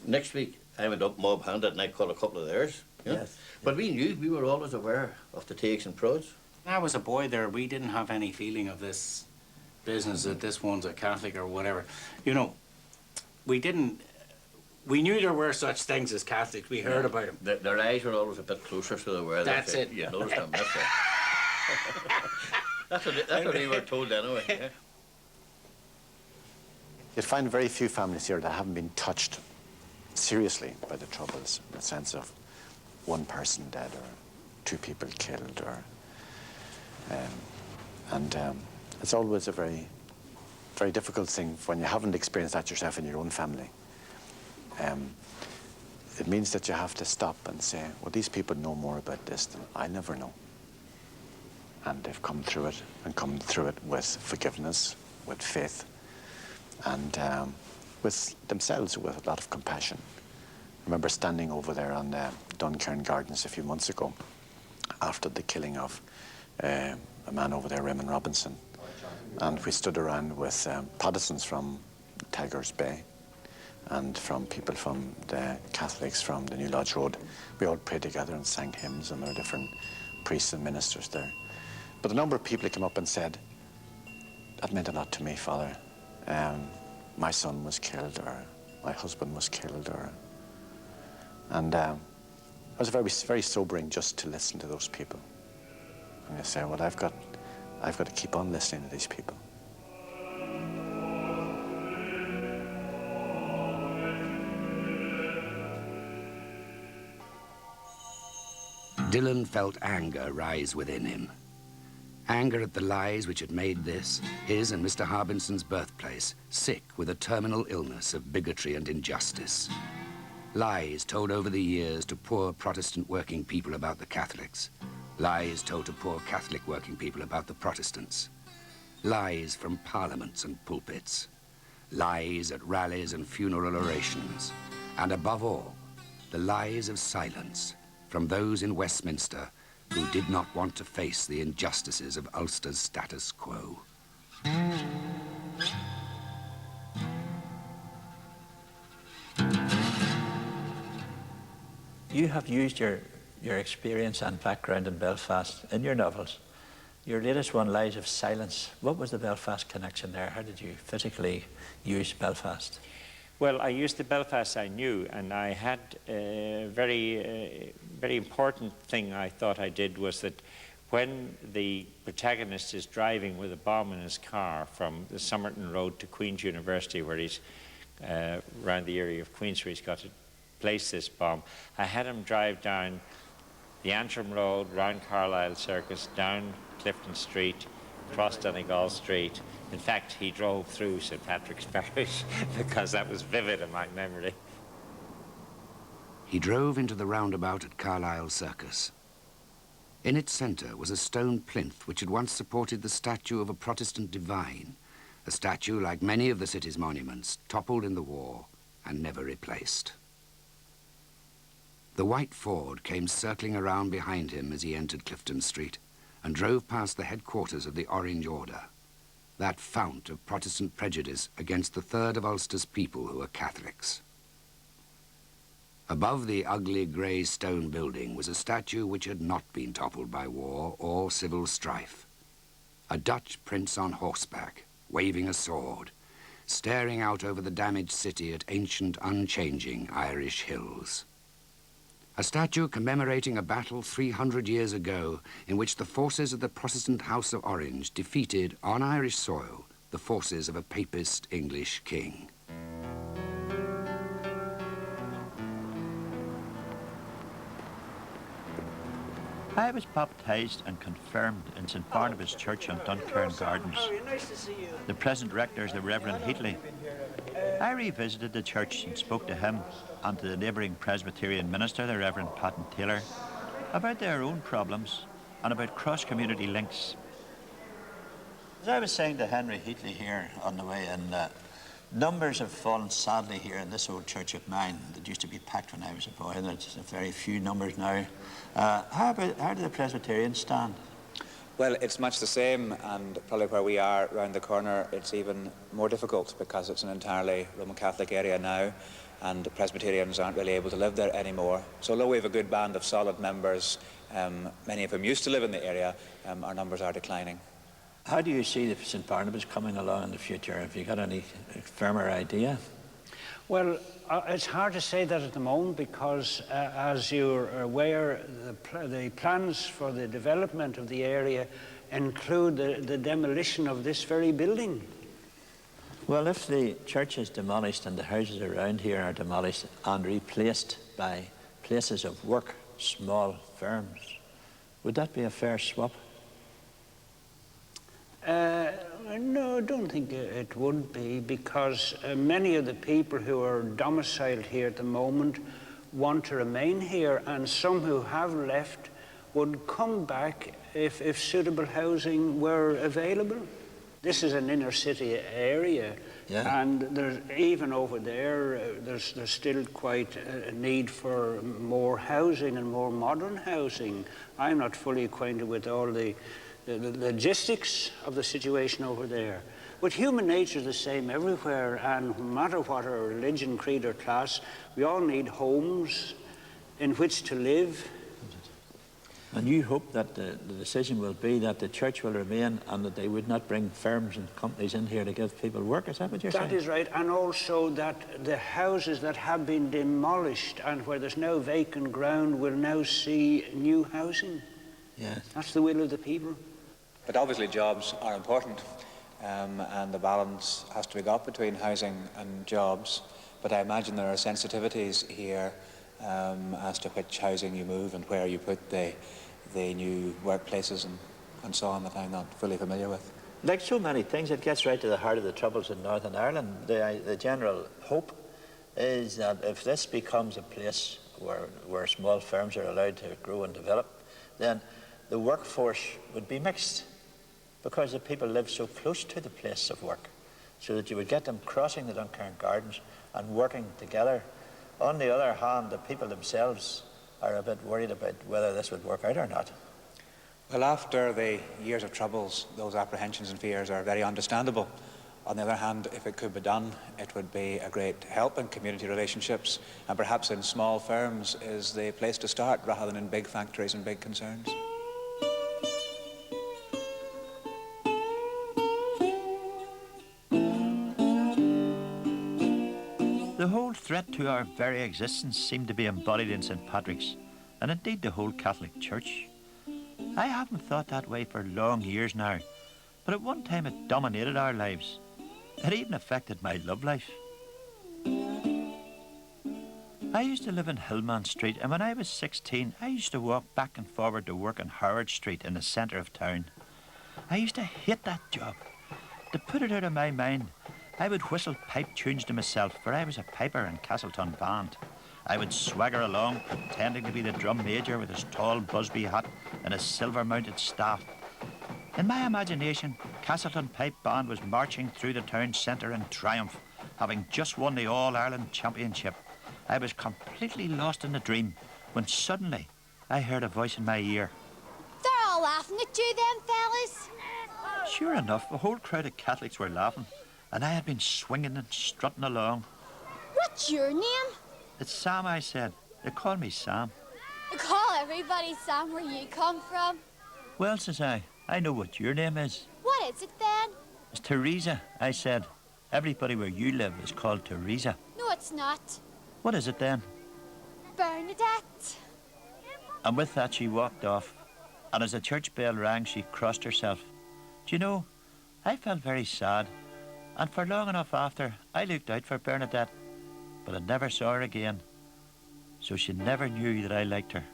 Next week, I went up Mob Hand and I called a couple of theirs. Yeah? Yes. But we were always aware of the takes and prods. When I was a boy there, we didn't have any feeling of this business that this one's a Catholic or whatever. You know, we knew there were such things as Catholics. We heard about them. Their eyes were always a bit closer to the where That's it. You noticed them, that's it. That's what we were told anyway. Yeah. You'd find very few families here that haven't been touched seriously by the Troubles, in the sense of one person dead or two people killed, or it's always a very, very difficult thing when you haven't experienced that yourself in your own family. It means that you have to stop and say, well, these people know more about this than I never know. And they've come through it, and come through it with forgiveness, with faith, and with themselves, with a lot of compassion. I remember standing over there on Duncairn Gardens a few months ago, after the killing of a man over there, Raymond Robinson. And we stood around with Protestants from Tigers Bay, and from people from the Catholics from the New Lodge Road. We all prayed together and sang hymns, and there were different priests and ministers there. But a number of people came up and said, that meant a lot to me, Father. My son was killed, or my husband was killed, and it was very, very sobering just to listen to those people. And you say, well, I've got to keep on listening to these people. Dillon felt anger rise within him. Anger at the lies which had made this, his and Mr. Harbinson's birthplace, sick with a terminal illness of bigotry and injustice. Lies told over the years to poor Protestant working people about the Catholics. Lies told to poor Catholic working people about the Protestants. Lies from parliaments and pulpits. Lies at rallies and funeral orations. And above all, the lies of silence from those in Westminster who did not want to face the injustices of Ulster's status quo. You have used your experience and background in Belfast in your novels. Your latest one, Lies of Silence. What was the Belfast connection there? How did you physically use Belfast? Well, I used the Belfast I knew, and I had a very important thing I thought I did was that when the protagonist is driving with a bomb in his car from the Somerton Road to Queen's University, where he's around the area of Queen's, where he's got to place this bomb, I had him drive down the Antrim Road, round Carlisle Circus, down Clifton Street, across Donegal Street. In fact, he drove through St. Patrick's Parish because that was vivid in my memory. He drove into the roundabout at Carlisle Circus. In its centre was a stone plinth which had once supported the statue of a Protestant divine, a statue like many of the city's monuments, toppled in the war and never replaced. The white Ford came circling around behind him as he entered Clifton Street and drove past the headquarters of the Orange Order, that fount of Protestant prejudice against the third of Ulster's people who were Catholics. Above the ugly grey stone building was a statue which had not been toppled by war or civil strife. A Dutch prince on horseback, waving a sword, staring out over the damaged city at ancient, unchanging Irish hills. A statue commemorating a battle 300 years ago in which the forces of the Protestant House of Orange defeated, on Irish soil, the forces of a papist English king. I was baptised and confirmed in St. Barnabas Church on Duncairn Gardens. The present rector is the Reverend Heatley. I revisited the church and spoke to him and to the neighbouring Presbyterian minister, the Reverend Patton Taylor, about their own problems and about cross-community links. As I was saying to Henry Heatley here on the way in, numbers have fallen sadly here in this old church of mine that used to be packed when I was a boy, and there's a very few numbers now. How do the Presbyterians stand? Well, it's much the same, and probably where we are round the corner, it's even more difficult because it's an entirely Roman Catholic area now. and the Presbyterians aren't really able to live there anymore. So although we have a good band of solid members, many of whom used to live in the area, our numbers are declining. How do you see the St. Barnabas coming along in the future? Have you got any firmer idea? Well, it's hard to say that at the moment because, as you're aware, the plans for the development of the area include the demolition of this very building. Well, if the church is demolished and the houses around here are demolished and replaced by places of work, small firms, would that be a fair swap? No, I don't think it would be, because many of the people who are domiciled here at the moment want to remain here, and some who have left would come back if suitable housing were available. This is an inner city area, yeah. And there's, even over there, there's still quite a need for more housing and more modern housing. I'm not fully acquainted with all the logistics of the situation over there. But human nature is the same everywhere, and no matter what our religion, creed or class, we all need homes in which to live. And you hope that the decision will be that the church will remain and that they would not bring firms and companies in here to give people work? Is that what you're saying? That is right, and also that the houses that have been demolished and where there's no vacant ground will now see new housing. Yes. That's the will of the people. But obviously jobs are important, and the balance has to be got between housing and jobs. But I imagine there are sensitivities here as to which housing you move and where you put the new workplaces and so on that I'm not fully familiar with. Like so many things, it gets right to the heart of the troubles in Northern Ireland. The general hope is that if this becomes a place where small firms are allowed to grow and develop, then the workforce would be mixed, because the people live so close to the place of work, so that you would get them crossing the Duncairn Gardens and working together. On the other hand, the people themselves are a bit worried about whether this would work out or not. Well, after the years of troubles, those apprehensions and fears are very understandable. On the other hand, if it could be done, it would be a great help in community relationships, and perhaps in small firms is the place to start rather than in big factories and big concerns. The whole threat to our very existence seemed to be embodied in St. Patrick's, and indeed the whole Catholic Church. I haven't thought that way for long years now, but at one time it dominated our lives. It even affected my love life. I used to live in Hillman Street, and when I was 16, I used to walk back and forward to work on Howard Street in the centre of town. I used to hate that job. To put it out of my mind, I would whistle pipe tunes to myself, for I was a piper in Castleton Band. I would swagger along, pretending to be the drum major with his tall Busby hat and his silver-mounted staff. In my imagination, Castleton Pipe Band was marching through the town centre in triumph, having just won the All-Ireland Championship. I was completely lost in the dream, when suddenly I heard a voice in my ear. They're all laughing at you then, fellas. Sure enough, a whole crowd of Catholics were laughing, and I had been swinging and strutting along. What's your name? It's Sam, I said. They call me Sam. You call everybody Sam where you come from. Well, says I know what your name is. What is it then? It's Teresa, I said. Everybody where you live is called Teresa. No, it's not. What is it then? Bernadette. And with that she walked off, and as the church bell rang she crossed herself. Do you know, I felt very sad, and for long enough after I looked out for Bernadette, but I never saw her again. So she never knew that I liked her.